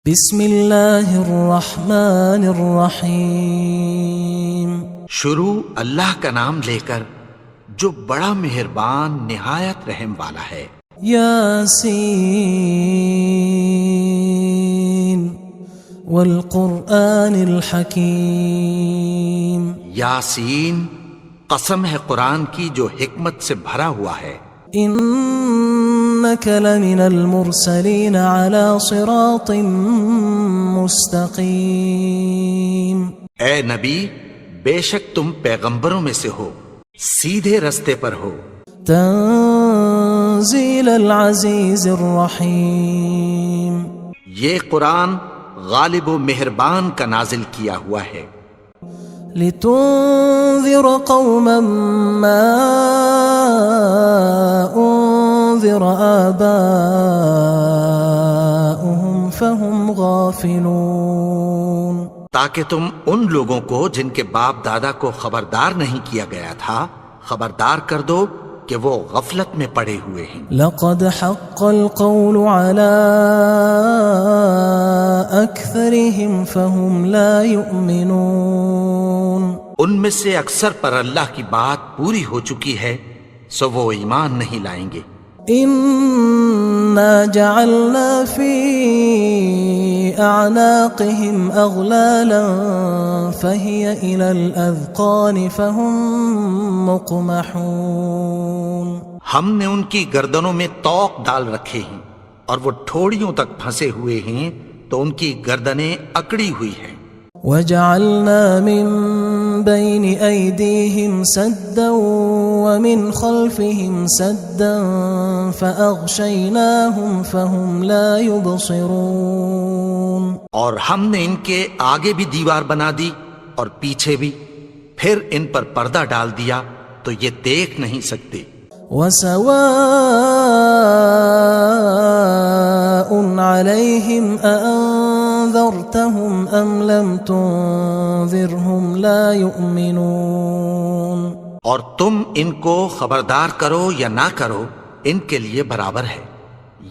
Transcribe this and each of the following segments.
بسم اللہ الرحمن الرحیم۔ شروع اللہ کا نام لے کر جو بڑا مہربان نہایت رحم والا ہے۔ یاسین والقرآن الحکیم۔ یاسین، قسم ہے قرآن کی جو حکمت سے بھرا ہوا ہے۔ انک لمن المرسلین علی صراط مستقیم۔ اے نبی، بے شک تم پیغمبروں میں سے ہو، سیدھے رستے پر ہو۔ تنزیل العزیز الرحیم۔ یہ قرآن غالب و مہربان کا نازل کیا ہوا ہے۔ لتنذر قوما ما انذر آباؤهم فهم غافلون۔ تاکہ تم ان لوگوں کو جن کے باپ دادا کو خبردار نہیں کیا گیا تھا خبردار کر دو کہ وہ غفلت میں پڑے ہوئے ہیں۔ لقد حق القول على اکثرهم فهم لا يؤمنون۔ ان میں سے اکثر پر اللہ کی بات پوری ہو چکی ہے سو وہ ایمان نہیں لائیں گے۔ انا جعلنا في اعناقهم اغلالا فهي الى الاذقان فهم مقمحون۔ ہم نے ان کی گردنوں میں طوق ڈال رکھے ہیں اور وہ ٹھوڑیوں تک پھنسے ہوئے ہیں تو ان کی گردنیں اکڑی ہوئی ہیں۔ وجعلنا من بين أيديهم سدا ومن خلفهم سدا فأغشيناهم فهم لا يبصرون۔ اور ہم نے ان کے آگے بھی دیوار بنا دی اور پیچھے بھی، پھر ان پر پردہ ڈال دیا تو یہ دیکھ نہیں سکتے۔ وسواء عليهم أأنذرتهم أم لم تنذرهم لا يؤمنون۔ اور تم ان کو خبردار کرو یا نہ کرو ان کے لیے برابر ہے،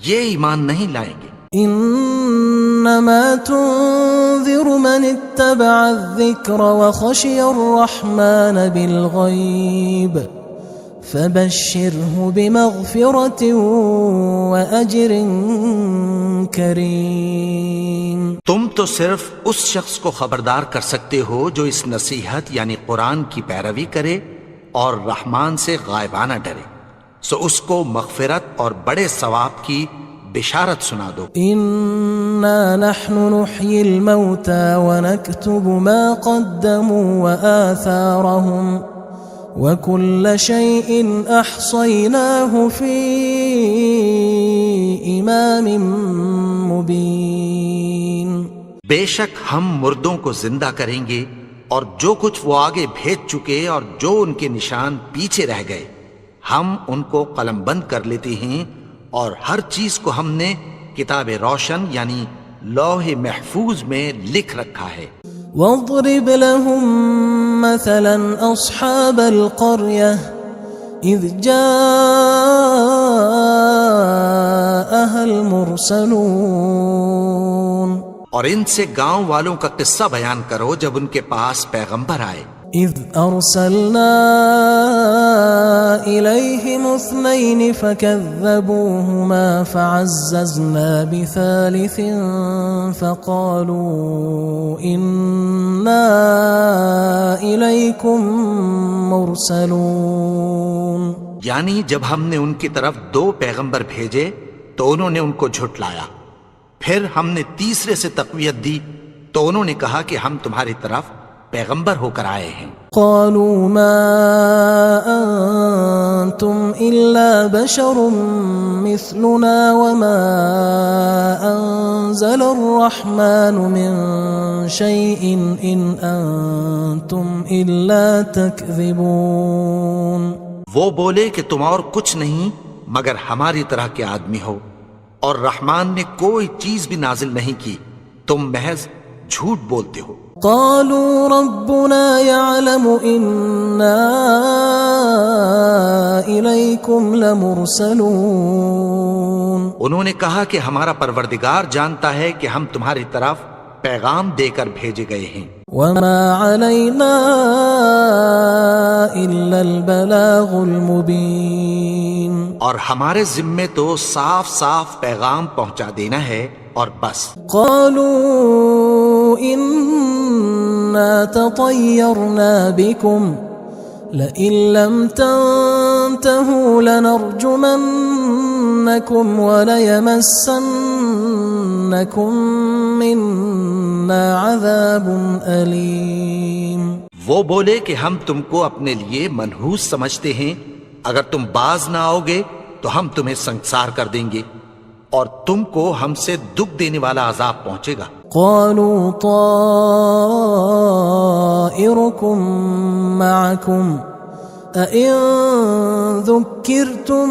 یہ ایمان نہیں لائیں گے۔ انما تنذر من اتبع الذکر وخشی الرحمن بالغیب فبشره بمغفرة وأجر کریم۔ تم تو صرف اس شخص کو خبردار کر سکتے ہو جو اس نصیحت یعنی قرآن کی پیروی کرے اور رحمان سے غائبانہ ڈرے، سو اس کو مغفرت اور بڑے ثواب کی بشارت سنا دو۔ انا نحن نحيي الموتى ونكتب ما قدموا وآثارهم وَكُلَّ شَيْءٍ أَحْصَيْنَاهُ فِي إِمَامٍ مُبِينٍ۔ بے شک ہم مردوں کو زندہ کریں گے اور جو کچھ وہ آگے بھیج چکے اور جو ان کے نشان پیچھے رہ گئے ہم ان کو قلم بند کر لیتے ہیں، اور ہر چیز کو ہم نے کتاب روشن یعنی لوح محفوظ میں لکھ رکھا ہے۔ وَاضْرِبْ لَهُمْ مَثَلًا أَصْحَابَ الْقَرْيَةِ إِذْ جَاءَهَا الْمُرْسَلُونَ۔ اور ان سے گاؤں والوں کا قصہ بیان کرو جب ان کے پاس پیغمبر آئے۔ اذ ارسلنا الیہم اثنین فکذبوہما فعززنا بثالث فقالوا انا الیکم مرسلون۔ یعنی جب ہم نے ان کی طرف 2 پیغمبر بھیجے تو انہوں نے ان کو جھٹلایا، پھر ہم نے تیسرے سے تقویت دی تو انہوں نے کہا کہ ہم تمہاری طرف پیغمبر ہو کر آئے ہیں۔ قالوا ما انتم الا بشر مثلنا وما انزل الرحمن من شيء ان انتم الا تكذبون۔ وہ بولے کہ تم اور کچھ نہیں مگر ہماری طرح کے آدمی ہو، اور رحمان نے کوئی چیز بھی نازل نہیں کی، تم محض جھوٹ بولتے ہو۔ قالوا ربنا يعلم إنا إليكم لمرسلون۔ انہوں نے کہا کہ ہمارا پروردگار جانتا ہے کہ ہم تمہاری طرف پیغام دے کر بھیجے گئے ہیں، وما علينا إلا البلاغ المبين، اور ہمارے ذمے تو صاف صاف پیغام پہنچا دینا ہے اور بس۔ قالوا إنا تطيرنا بكم لئن لم تنتهوا لنرجمنكم وليمسنكم منا عذاب أليم۔ وہ بولے کہ ہم تم کو اپنے لیے منحوس سمجھتے ہیں، اگر تم باز نہ آؤ گے تو ہم تمہیں سنگسار کر دیں گے اور تم کو ہم سے دکھ دینے والا عذاب پہنچے گا۔ قالوا طائركم معكم أئن ذكرتم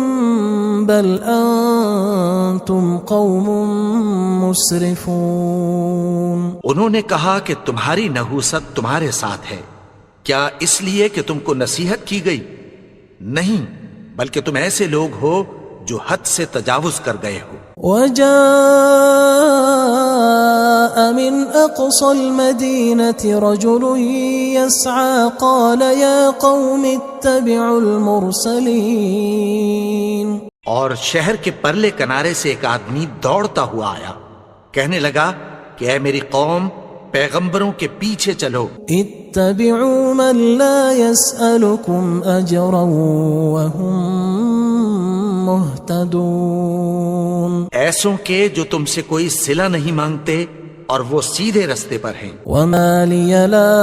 بل أنتم قوم مسرفون۔ انہوں نے کہا کہ تمہاری نحوست تمہارے ساتھ ہے، کیا اس لیے کہ تم کو نصیحت کی گئی؟ نہیں، بلکہ تم ایسے لوگ ہو جو حد سے تجاوز کر گئے ہو۔ وجاء من أقصى المدينة رجل يسعى قال يا قوم اتبعوا المرسلين۔ اور شہر کے پرلے کنارے سے ایک آدمی دوڑتا ہوا آیا، کہنے لگا کہ اے میری قوم، پیغمبروں کے پیچھے چلو۔ اتبعوا من لا يسألكم أجرا وهم مهتدون، ایسوں کے جو تم سے کوئی صلہ نہیں مانگتے اور وہ سیدھے رستے پر ہیں۔ وما لي لا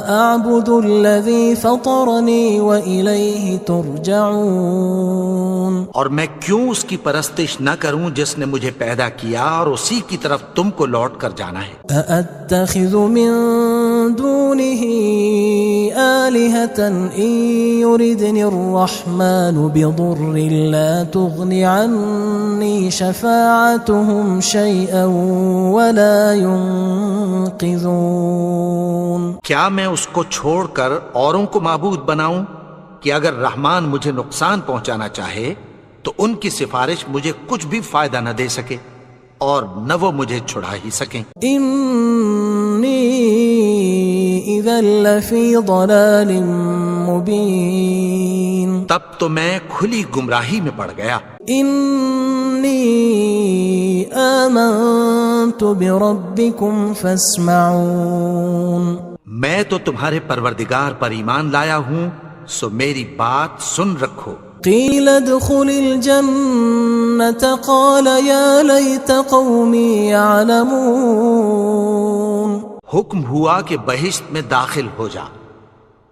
أعبد الذي فطرني وإليه ترجعون، اور میں کیوں اس کی پرستش نہ کروں جس نے مجھے پیدا کیا اور اسی کی طرف تم کو لوٹ کر جانا ہے۔ أأتخذ من دونه آلهة إن يردني الرحمن بضر لا تغن عني شفاعتهم شيئا ولا ينقذون۔ کیا میں اس کو چھوڑ کر اوروں کو معبود بناؤں کہ اگر رحمان مجھے نقصان پہنچانا چاہے تو ان کی سفارش مجھے کچھ بھی فائدہ نہ دے سکے اور نہ وہ مجھے چھڑا ہی سکیں۔ إني إذا لفي ضلال مبين، تب تو میں کھلی گمراہی میں پڑ گیا۔ إني آمنت بربكم فاسمعون، میں تو تمہارے پروردگار پر ایمان لایا ہوں، سو میری بات سن رکھو۔ قيل ادخل الجنة قال يا ليت قومي يعلمون، حکم ہوا کہ بہشت میں داخل ہو جا،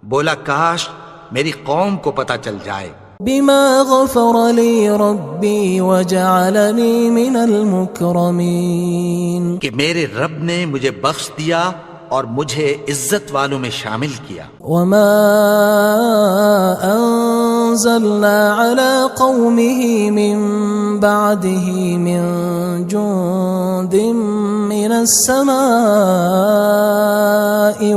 بولا کاش میری قوم کو پتہ چل جائے۔ بما غفر لي ربي وجعلني من المكرمين، کہ میرے رب نے مجھے بخش دیا اور مجھے عزت والوں میں شامل کیا۔ وما أنزلنا على قومه من بعده من جند من السماء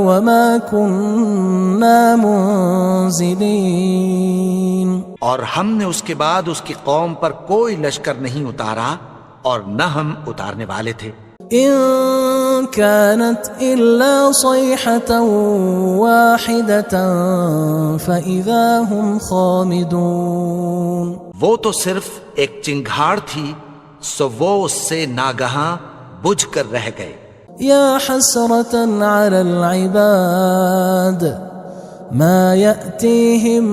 وما كنا منزلين، اور ہم نے اس کے بعد اس کی قوم پر کوئی لشکر نہیں اتارا اور نہ ہم اتارنے والے تھے۔ إن كانت إلا صيحة واحدة فإذا هم خامدون، وہ تو صرف ایک چنگھاڑ تھی، سو وہ اس سے ناگہاں بجھ کر رہ گئے۔ يا حسرة على العباد ما يأتيهم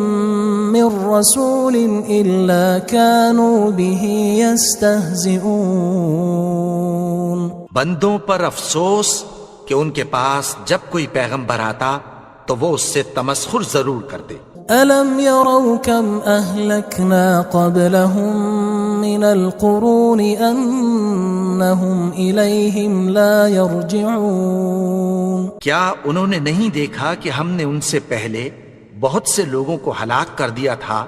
من رسول إلا كانوا به يستهزئون، بندوں پر افسوس کہ ان کے پاس جب کوئی پیغمبر آتا تو وہ اس سے تمسخر ضرور کرتے۔ ألم يروا كم أهلكنا قبلهم من القرون أنهم إليهم لا يرجعون، کیا انہوں نے نہیں دیکھا کہ ہم نے ان سے پہلے بہت سے لوگوں کو ہلاک کر دیا تھا،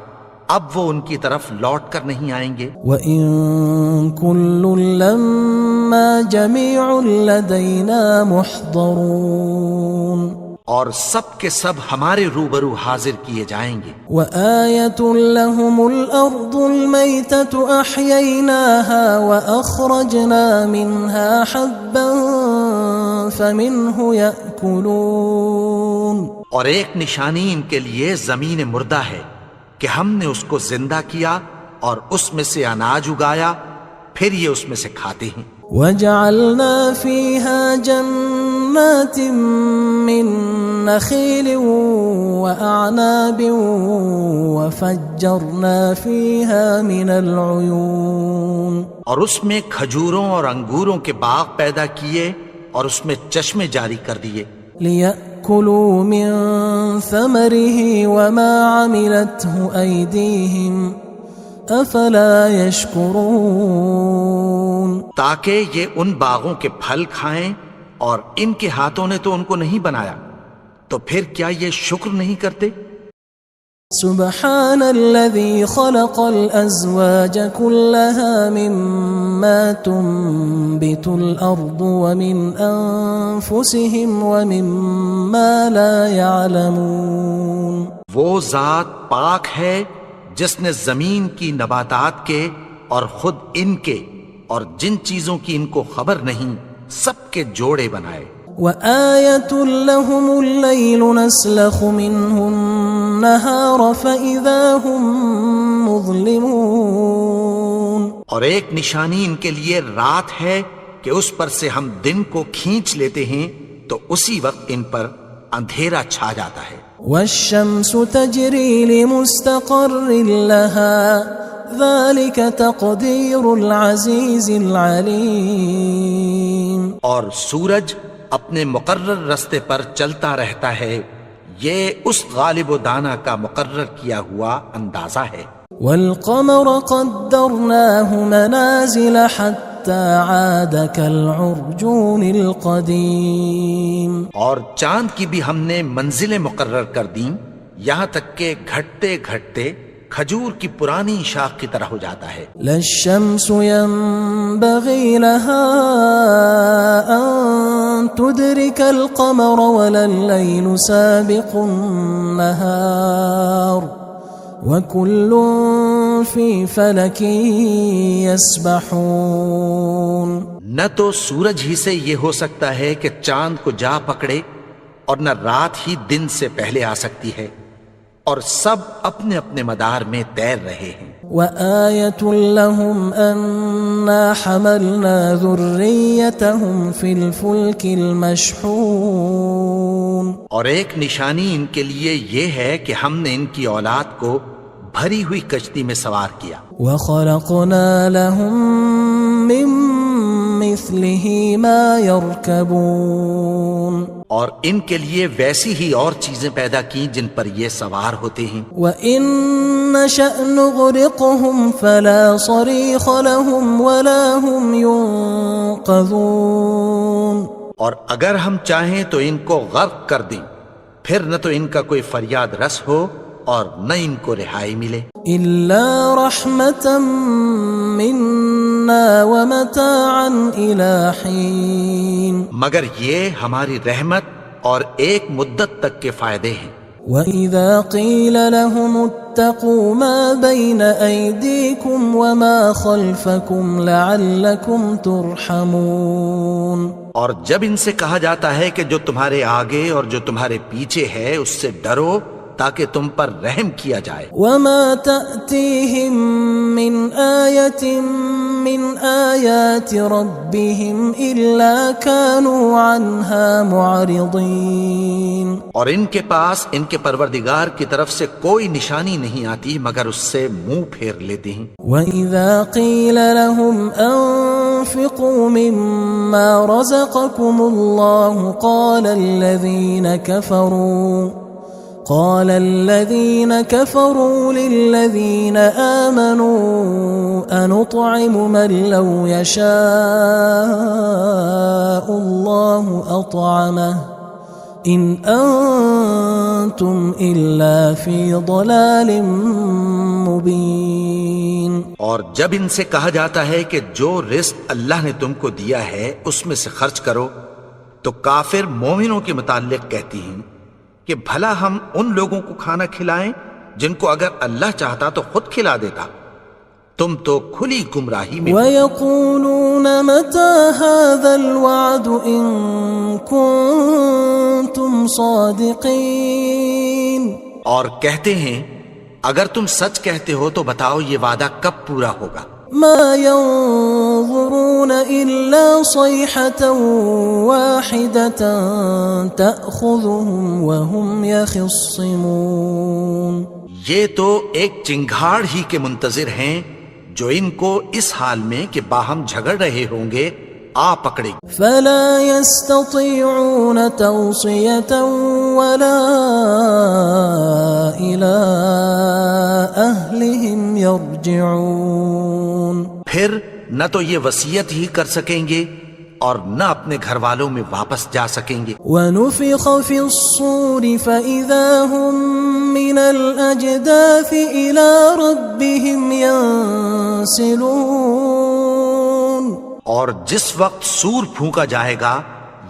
اب وہ ان کی طرف لوٹ کر نہیں آئیں گے۔ وَإِن كُلٌّ لَمَّا جَمِيعٌ لَدَيْنَا مُحْضَرُونَ، اور سب کے سب ہمارے روبرو حاضر کیے جائیں گے. وآية لهم الأرض الميتة أحييناها وأخرجنا منها حبا فمنه يأكلون. اور ایک نشانی ان کے لیے زمین مردہ ہے کہ ہم نے اس کو زندہ کیا اور اس میں سے اناج اگایا، پھر یہ اس میں سے کھاتے ہیں. وجعلنا فيها جنات من نخيل وأعناب وفجرنا فيها من العيون. اور اس میں کھجوروں اور انگوروں کے باغ پیدا کیے اور اس میں چشمے جاری کر دیے. ليأكلوا من ثمره وما عملته أيديهم أفلا يشكرون. تاکہ یہ ان باغوں کے پھل کھائیں اور ان کے ہاتھوں نے تو ان کو نہیں بنایا، تو پھر کیا یہ شکر نہیں کرتے؟ سبحان الذي خلق الأزواج كلها مما تنبت الأرض ومن أنفسهم ومما لا يعلمون. وہ ذات پاک ہے جس نے زمین کی نباتات کے اور خود ان کے اور جن چیزوں کی ان کو خبر نہیں سب کے جوڑے بنائے. وآية لهم الليل نسلخ منه النهار فإذا هم مظلمون. اور ایک نشانی ان کے لیے رات ہے کہ اس پر سے ہم دن کو کھینچ لیتے ہیں تو اسی وقت ان پر اندھیرا چھا جاتا ہے. والشمس تجري لمستقر لها ذلك تقدير العزيز العليم. اور سورج اپنے مقرر رستے پر چلتا رہتا ہے، یہ اس غالب و دانا کا مقرر کیا ہوا اندازہ ہے. والقمر قدرناه منازل حتى عاد كالعرجون القديم. اور چاند کی بھی ہم نے منزلیں مقرر کر دیں یہاں تک کہ گھٹتے گھٹتے کھجور کی پرانی شاخ کی طرح ہو جاتا ہے. لا الشمس ينبغي لها أن تدرك القمر ولا الليل سابق النهار وكل في فلك يسبحون. نہ تو سورج ہی سے یہ ہو سکتا ہے کہ چاند کو جا پکڑے اور نہ رات ہی دن سے پہلے آ سکتی ہے، اور سب اپنے اپنے مدار میں تیر رہے ہیں. وآية لهم أنا حملنا ذريتهم في الفلك المشحون. اور ایک نشانی ان کے لیے یہ ہے کہ ہم نے ان کی اولاد کو بھری ہوئی کشتی میں سوار کیا. وخلقنا لهم من مثله ما يركبون. اور ان کے لیے ویسی ہی اور چیزیں پیدا کی جن پر یہ سوار ہوتے ہیں. وَإِن نَّشَأْ نُغْرِقْهُمْ فَلَا صَرِيخَ لَهُمْ وَلَا هُمْ يُنقَذُونَ. اور اگر ہم چاہیں تو ان کو غرق کر دیں، پھر نہ تو ان کا کوئی فریاد رس ہو اور نہ ان کو رہائی ملے. إِلَّا رَحْمَةً مِنَّا وَمَتَاعًا إِلَى حِينٍ. مگر یہ ہماری رحمت اور ایک مدت تک کے فائدے ہیں. وَإِذَا قِيلَ لَهُمُ اتَّقُوا مَا بَيْنَ أَيْدِيكُمْ وَمَا خَلْفَكُمْ لَعَلَّكُمْ تُرْحَمُونَ. اور جب ان سے کہا جاتا ہے کہ جو تمہارے آگے اور جو تمہارے پیچھے ہے اس سے ڈرو تاکہ تم پر رحم کیا جائے. وَمَا تَأْتِيهِم مِّنْ آيَةٍ مِّنْ آيَاتِ رَبِّهِمْ إِلَّا كَانُوا عَنْهَا مُعْرِضِينَ. اور ان کے پاس ان کے پروردگار کی طرف سے کوئی نشانی نہیں آتی مگر اس سے منہ پھیر لیتے ہیں. وَإِذَا قِيلَ لَهُمْ أَنفِقُوا مِمَّا رَزَقَكُمُ اللَّهُ قال الذين كفروا للذين آمنوا أنطعم من لو يشاء الله أطعمه إن أنتم إلا في ضلال مبين. اور جب ان سے کہا جاتا ہے کہ جو رزق اللہ نے تم کو دیا ہے اس میں سے خرچ کرو تو کافر مومنوں کے متعلق کہتی ہیں کہ بھلا ہم ان لوگوں کو کھانا کھلائیں جن کو اگر اللہ چاہتا تو خود کھلا دیتا. تم تو کھلی گمراہی میں ہو. وَيَقُولُونَ مَتَى هَذَا الْوَعْدُ إِن كُنتُمْ صَادِقِينَ. اور کہتے ہیں اگر تم سچ کہتے ہو تو بتاؤ یہ وعدہ کب پورا ہوگا. مَا يَنظُرُونَ إِلَّا صَيْحَةً وَاحِدَةً تَأْخُذُهُمْ وَهُمْ يَخِصِّمُونَ. یہ تو ایک چنگھاڑ ہی کے منتظر ہیں جو ان کو اس حال میں کہ باہم جھگڑ رہے ہوں گے آ پکڑے. فَلَا يَسْتَطِيعُونَ تَوْصِيَةً وَلَا إِلَىٰ أَهْلِهِمْ يَرْجِعُونَ. پھر نہ تو یہ وصیت ہی کر سکیں گے اور نہ اپنے گھر والوں میں واپس جا سکیں گے. وَنُفِخَ فِي الصُّورِ فَإِذَا هُم مِّنَ الْأَجْدَاثِ إِلَىٰ رَبِّهِمْ يَنسِلُونَ. اور جس وقت سور پھونکا جائے گا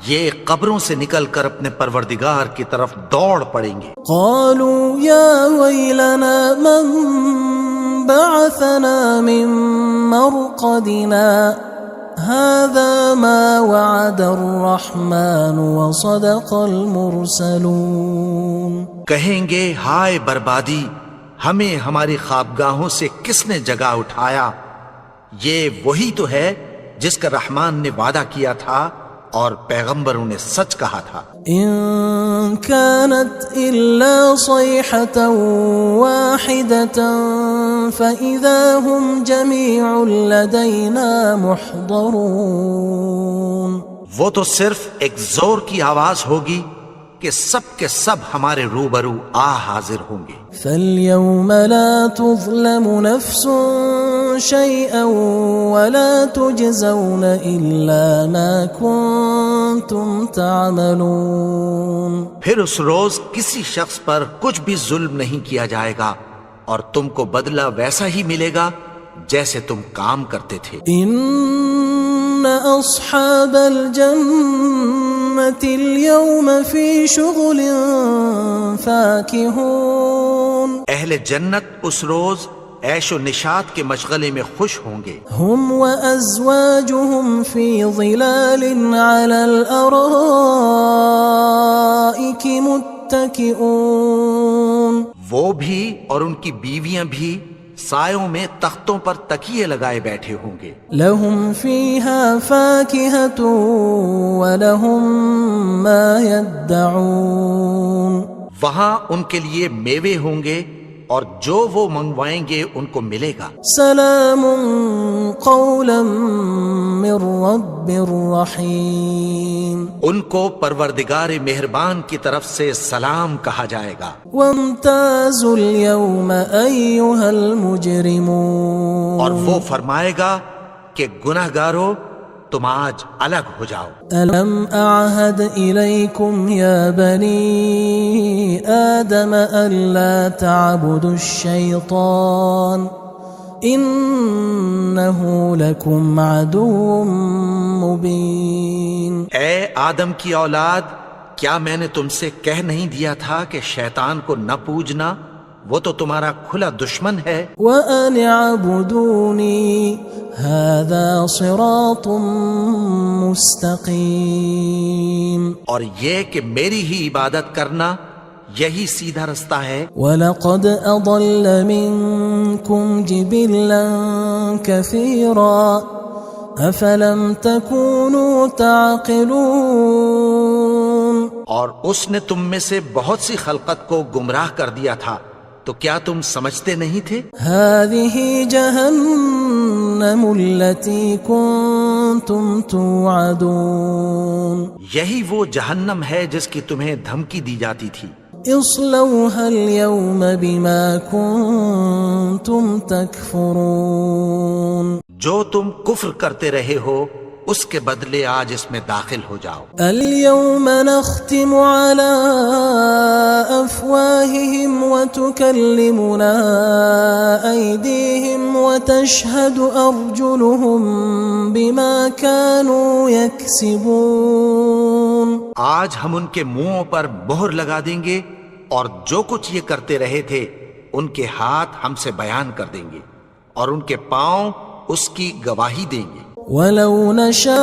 یہ قبروں سے نکل کر اپنے پروردگار کی طرف دوڑ پڑیں گے. قالوا يا ويلنا من بعثنا من مرقدنا هذا ما وعد الرحمن وصدق المرسلون. کہیں گے ہائے بربادی، ہمیں ہماری خوابگاہوں سے کس نے جگا اٹھایا. یہ وہی تو ہے جس کا رحمان نے وعدہ کیا تھا اور پیغمبروں نے سچ کہا تھا. إن كانت إلا صيحة واحدة فإذا هم جميع لدينا محضرون. وہ تو صرف ایک زور کی آواز ہوگی کہ سب کے سب ہمارے روبرو حاضر ہوں گے. فاليوم لا تظلم نفس شيئا ولا تجزون إلا ما كنتم تعملون. پھر اس روز کسی شخص پر کچھ بھی ظلم نہیں کیا جائے گا اور تم کو بدلہ ویسا ہی ملے گا جیسے تم کام کرتے تھے. إن أصحاب الجنة اليوم في شغل فاكهون. اہل جنت اس روز عیش و نشاط کے مشغلے میں خوش ہوں گے. هم وأزواجهم في ظلال على الأرائك متكئون. وہ بھی اور ان کی بیویاں بھی سایوں میں تختوں پر تکیے لگائے بیٹھے ہوں گے. لهم فيها فاكهة ولهم ما يدعون. وہاں ان کے لیے میوے ہوں گے اور جو وہ منگوائیں گے ان کو ملے گا. سلام قولا من رب رحیم. ان کو پروردگار مہربان کی طرف سے سلام کہا جائے گا. وامتازوا اليوم ایھا المجرمون. اور وہ فرمائے گا کہ گناہگارو تم آج الگ ہو جاؤ. ألم أعهد إليكم يا بني آدم ألا تعبدوا الشيطان إنه لكم عدو مبين. اے آدم کی اولاد، کیا میں نے تم سے کہہ نہیں دیا تھا کہ شیطان کو نہ پوجنا، وہ تو تمہارا کھلا دشمن ہے. وَأَنِ اعْبُدُونِي هَذَا صِرَاطٌ مُسْتَقِيمٌ. اور یہ کہ میری ہی عبادت کرنا یہی سیدھا رستہ ہے. وَلَقَدْ أَضَلَّ مِنكُمْ جِبِلًّا كَثِيرًا أَفَلَمْ تَكُونُوا تَعْقِلُونَ. اور اس نے تم میں سے بہت سی خلقت کو گمراہ کر دیا تھا، تو کیا تم سمجھتے نہیں تھے؟ هذه جهنم التي كنتم توعدون. یہی وہ جہنم ہے جس کی تمہیں دھمکی دی جاتی تھی. اصلوها اليوم بما كنتم تكفرون. جو تم کفر کرتے رہے ہو اس کے بدلے آج اس میں داخل ہو جاؤ. اليوم نختم على أفواههم وتكلمنا أيديهم وتشهد أرجلهم بما كانوا يكسبون. آج ہم ان کے منہوں پر مہر لگا دیں گے اور جو کچھ یہ کرتے رہے تھے ان کے ہاتھ ہم سے بیان کر دیں گے اور ان کے پاؤں اس کی گواہی دیں گے. وَلَوْ نَشَاءُ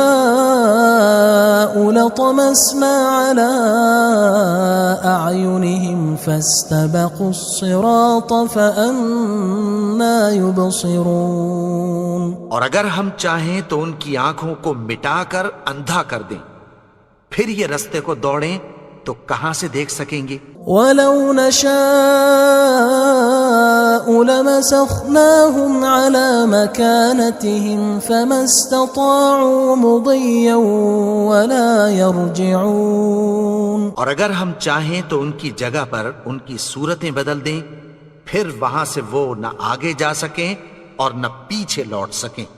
لَطَمَسْنَا عَلَىٰ أَعْيُنِهِمْ فَاسْتَبَقُوا الصِّرَاطَ فَأَنَّىٰ يُبْصِرُونَ. اور اگر ہم چاہیں تو ان کی آنکھوں کو مٹا کر اندھا کر دیں، پھر یہ رستے کو دوڑیں تو کہاں سے دیکھ سکیں گے. وَلَوْ نَشَاءُ لَمَسَخْنَاهُمْ عَلَىٰ مَكَانَتِهِمْ فَمَا اسْتَطَاعُوا مُضِيًّا وَلَا يَرْجِعُونَ. اور اگر ہم چاہیں تو ان کی جگہ پر ان کی صورتیں بدل دیں، پھر وہاں سے وہ نہ آگے جا سکیں اور نہ پیچھے لوٹ سکیں.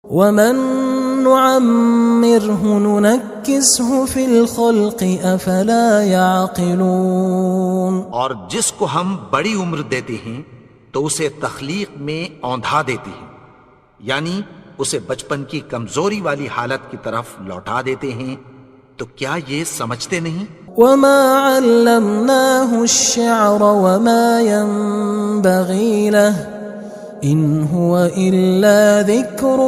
وَمَن نُعَمِّرْهُ نُنَكِّسْهُ فِي الْخَلْقِ أَفَلَا يَعْقِلُونَ. اور جس کو ہم بڑی عمر دیتے ہیں تو اسے تخلیق میں اوندھا دیتے ہیں، یعنی اسے بچپن کی کمزوری والی حالت کی طرف لوٹا دیتے ہیں. تو کیا یہ سمجھتے نہیں؟ وَمَا عَلَّمْنَاهُ الشِّعْرَ وَمَا يَنبَغِي لَهُ إِنْ هُوَ إِلَّا ذِكْرٌ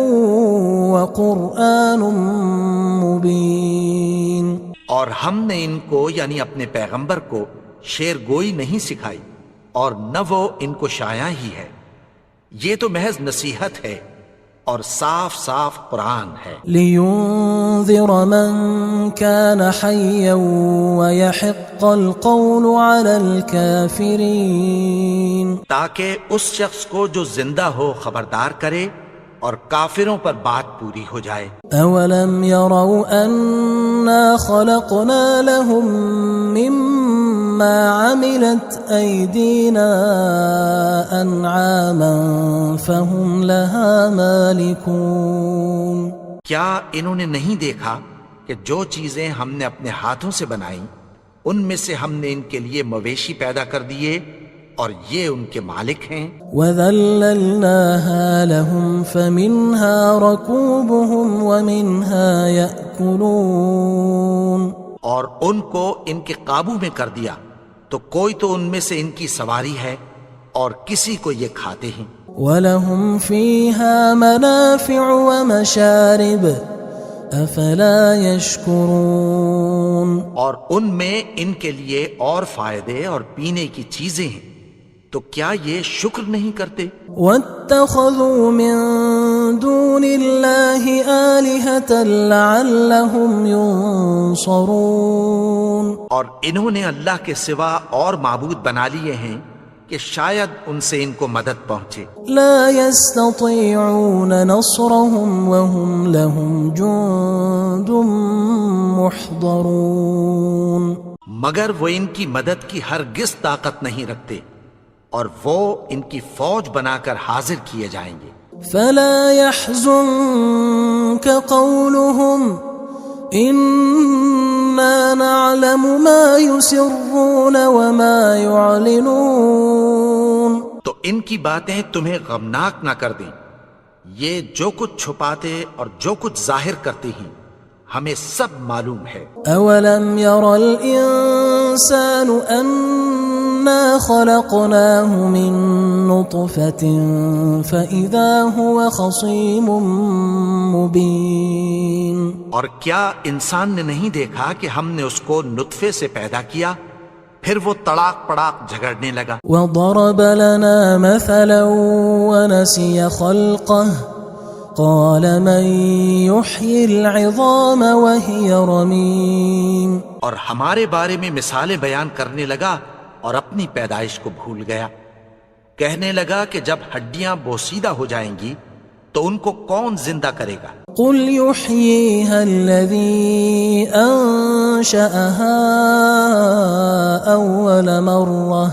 وَقُرْآنٌ مُبِينٌ. اور ہم نے ان کو یعنی اپنے پیغمبر کو شعر گوئی نہیں سکھائی اور نہ وہ ان کو شایع ہی ہے، یہ تو محض نصیحت ہے اور صاف صاف قرآن ہے. لِيُنذِرَ مَن كَانَ حَيًّا وَيَحِقَّ الْقَوْلُ عَلَى الْكَافِرِينَ. تاکہ اس شخص کو جو زندہ ہو خبردار کرے اور کافروں پر بات پوری ہو جائے. أَوَلَمْ يَرَوْا أَنَّا خَلَقْنَا لَهُم مِّمَّا عَمِلَتْ أَيْدِينَا أَنْعَامًا فَهُمْ لَهَا مَالِكُونَ. کیا انہوں نے نہیں دیکھا کہ جو چیزیں ہم نے اپنے ہاتھوں سے بنائیں ان میں سے ہم نے ان کے لیے مویشی پیدا کر دیے اور یہ ان کے مالک ہیں. وَذَلَّلْنَاهَا لَهُمْ فَمِنْهَا رَكُوبُهُمْ وَمِنْهَا يَأْكُلُونَ. اور ان کو ان کے قابو میں کر دیا تو کوئی تو ان میں سے ان کی سواری ہے اور کسی کو یہ کھاتے ہیں. وَلَهُمْ فِيهَا مَنَافِعُ وَمَشَارِبُ أَفَلَا يَشْكُرُونَ. اور ان میں ان کے لیے اور فائدے اور پینے کی چیزیں ہیں، تو کیا یہ شکر نہیں کرتے؟ وَاتَّخَذُوا مِن دُونِ اللَّهِ آلِهَةً لَعَلَّهُمْ يُنصَرُونَ. اور انہوں نے اللہ کے سوا اور معبود بنا لیے ہیں کہ شاید ان سے ان کو مدد پہنچے. لَا يَسْتَطِيعُونَ نَصْرَهُمْ وَهُمْ لَهُمْ جُندٌ مُحْضَرُونَ. مگر وہ ان کی مدد کی ہرگز طاقت نہیں رکھتے اور وہ ان کی فوج بنا کر حاضر کیے جائیں گے. فَلَا يَحْزُنكَ قَوْلُهُمْ إِنَّا نَعْلَمُ مَا يُسِرُّونَ وَمَا يُعْلِنُونَ. تو ان کی باتیں تمہیں غمناک نہ کر دیں، یہ جو کچھ چھپاتے اور جو کچھ ظاہر کرتے ہیں ہمیں سب معلوم ہے. أَوَلَمْ يَرَ الْإِنسَانُ أَنَّا خَلَقْنَاهُ مِن نُّطْفَةٍ فَإِذَا هُوَ خَصِيمٌ مُّبِينٌ. اور کیا انسان نے نہیں دیکھا کہ ہم نے اس کو نطفے سے پیدا کیا، پھر وہ تڑاک پڑاک جھگڑنے لگا. وَضَرَبَ لَنَا مَثَلًا وَنَسِيَ خَلْقَهُ قَالَ مَن يُحْيِي الْعِظَامَ وَهِيَ رَمِيمٌ. اور ہمارے بارے میں مثالیں بیان کرنے لگا اور اپنی پیدائش کو بھول گیا. کہنے لگا کہ جب ہڈیاں بوسیدہ ہو جائیں گی تو ان کو کون زندہ کرے گا؟ قُلْ يُحْيِيهَا الَّذِي أَنشَأَهَا أَوَّلَ مَرَّةٍ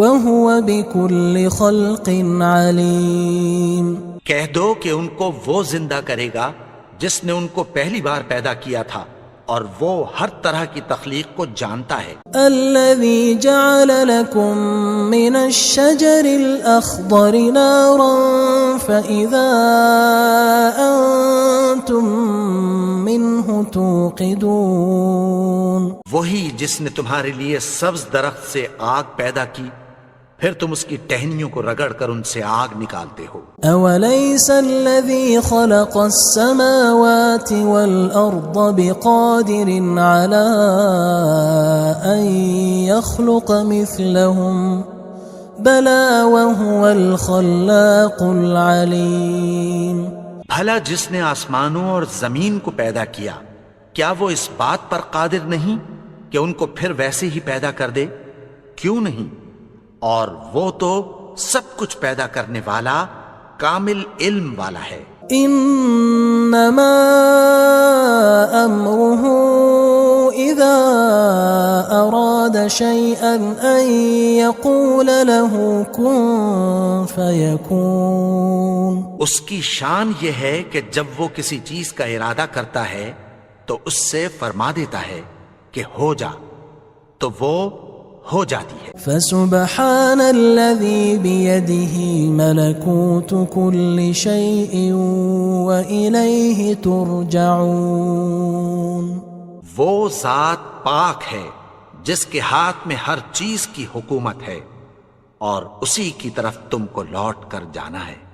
وَهُوَ بِكُلِّ خَلْقٍ عَلِيمٌ. کہہ دو کہ ان کو وہ زندہ کرے گا جس نے ان کو پہلی بار پیدا کیا تھا اور وہ ہر طرح کی تخلیق کو جانتا ہے. الذي جعل لكم من الشجر الأخضر نارا فإذا أنتم منه توقدون وہی جس نے تمہارے لیے سبز درخت سے آگ پیدا کی، پھر تم اس کی ٹہنیوں کو رگڑ کر ان سے آگ نکالتے ہو۔ أوليس الذي خلق السماوات والأرض بقادر على أن يخلق مثلهم بلى وهو الخلاق العليم بھلا جس نے آسمانوں اور زمین کو پیدا کیا، کیا وہ اس بات پر قادر نہیں کہ ان کو پھر ویسے ہی پیدا کر دے؟ کیوں نہیں؟ اور وہ تو سب کچھ پیدا کرنے والا، کامل علم والا ہے۔ انما امره اذا اراد شيئا ان يقول له كن فيكون اس کی شان یہ ہے کہ جب وہ کسی چیز کا ارادہ کرتا ہے تو اس سے فرما دیتا ہے کہ ہو جا، تو وہ ہو جاتی ہے۔ فسبحان الذي بيده ملكوت كل شيء وإليه ترجعون وہ ذات پاک ہے جس کے ہاتھ میں ہر چیز کی حکومت ہے اور اسی کی طرف تم کو لوٹ کر جانا ہے۔